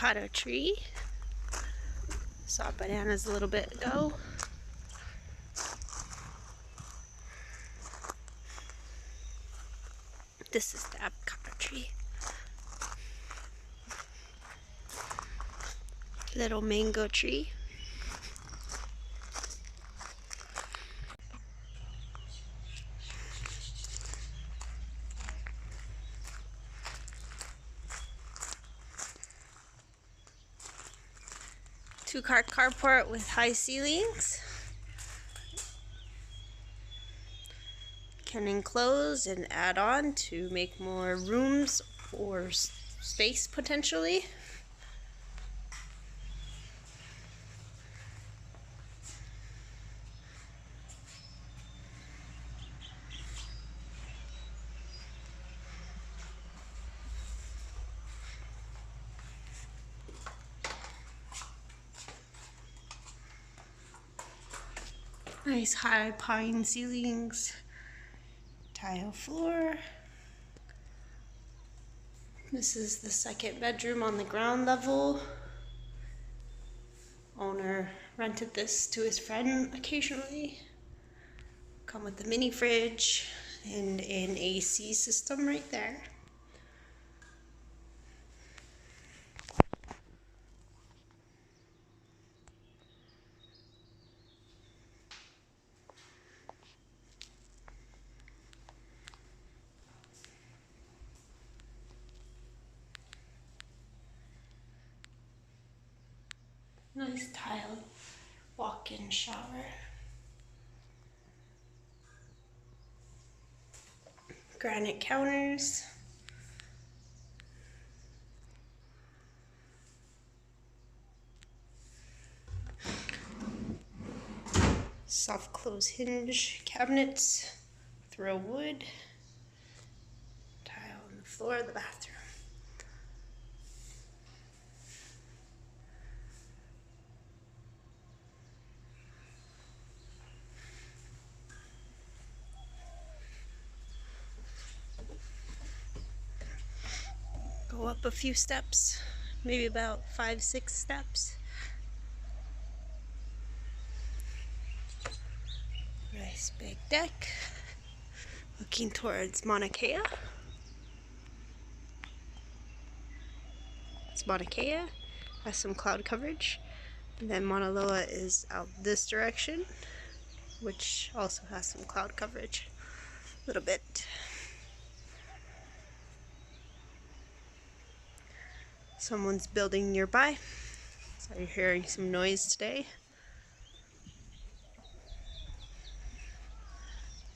avocado tree. Saw bananas a little bit ago. This is the avocado tree. Little mango tree. Two-car carport with high ceilings. Can enclose and add on to make more rooms or space potentially. Nice high pine ceilings, tile floor. This is the second bedroom on the ground level. Owner rented this to his friend occasionally. Come with a mini fridge and an AC system right there. Nice tile walk-in shower. Granite counters. Soft close hinge cabinets with real wood. Tile on the floor of the bathroom. Go up a few steps, maybe about 5-6 steps. Nice big deck, looking towards Mauna Kea. It's Mauna Kea, has some cloud coverage. And then Mauna Loa is out this direction, which also has some cloud coverage, a little bit. Someone's building nearby, so you're hearing some noise today.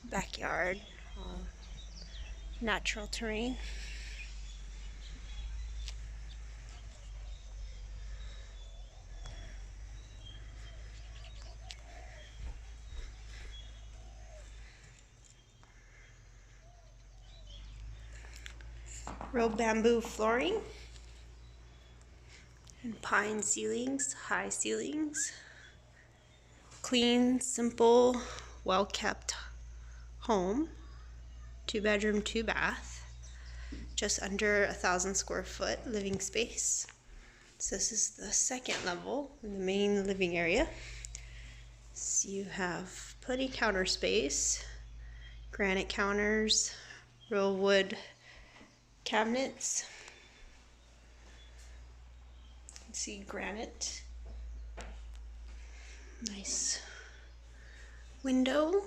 Backyard, natural terrain. Real bamboo flooring and pine ceilings, high ceilings. Clean, simple, well-kept home. 2-bedroom, 2-bath. Just under 1,000 square foot living space. So this is the second level in the main living area. So you have plenty counter space, granite counters, real wood cabinets. You can see granite. Nice window.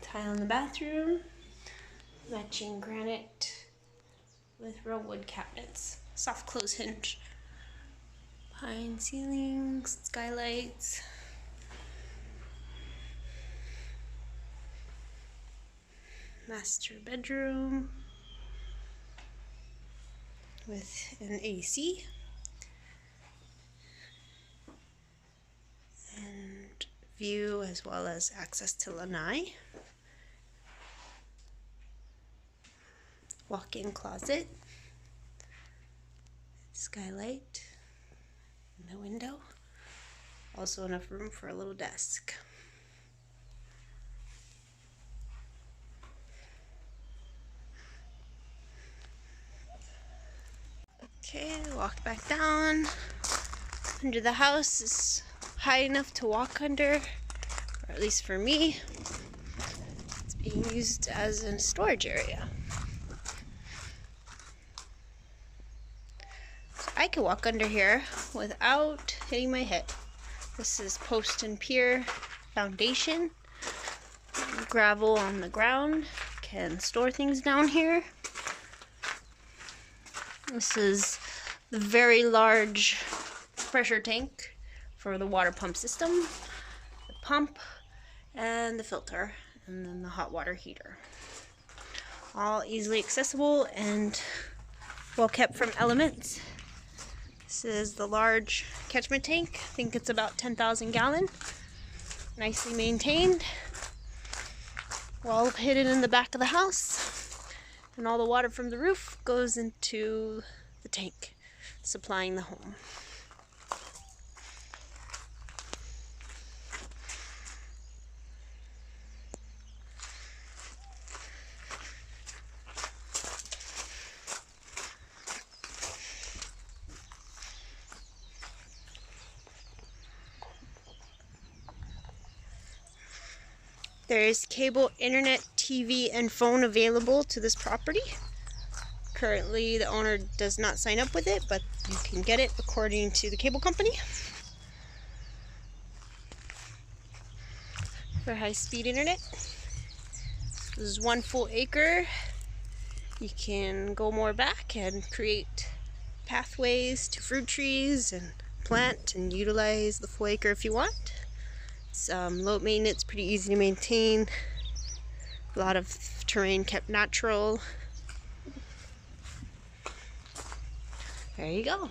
Tile in the bathroom, matching granite with real wood cabinets, soft close hinge, pine ceilings, skylights. Master bedroom with an AC and view as well as access to lanai. Walk-in closet, skylight, in the window. Also enough room for a little desk. Okay, walk back down. Under the house is high enough to walk under, or at least for me. It's being used as a storage area. So I can walk under here without hitting my head. This is post and pier foundation. Gravel on the ground. Can store things down here. This is the very large pressure tank for the water pump system, the pump, and the filter, and then the hot water heater. All easily accessible and well kept from elements. This is the large catchment tank. I think it's about 10,000 gallon. Nicely maintained. Well hidden in the back of the house. And all the water from the roof goes into the tank, supplying the home. There is cable, internet, TV, and phone available to this property. Currently, the owner does not sign up with it, but you can get it according to the cable company. For high-speed internet. This is 1 full acre. You can go more back and create pathways to fruit trees and plant and utilize the full acre if you want. It's low maintenance, pretty easy to maintain. A lot of terrain kept natural. There you go.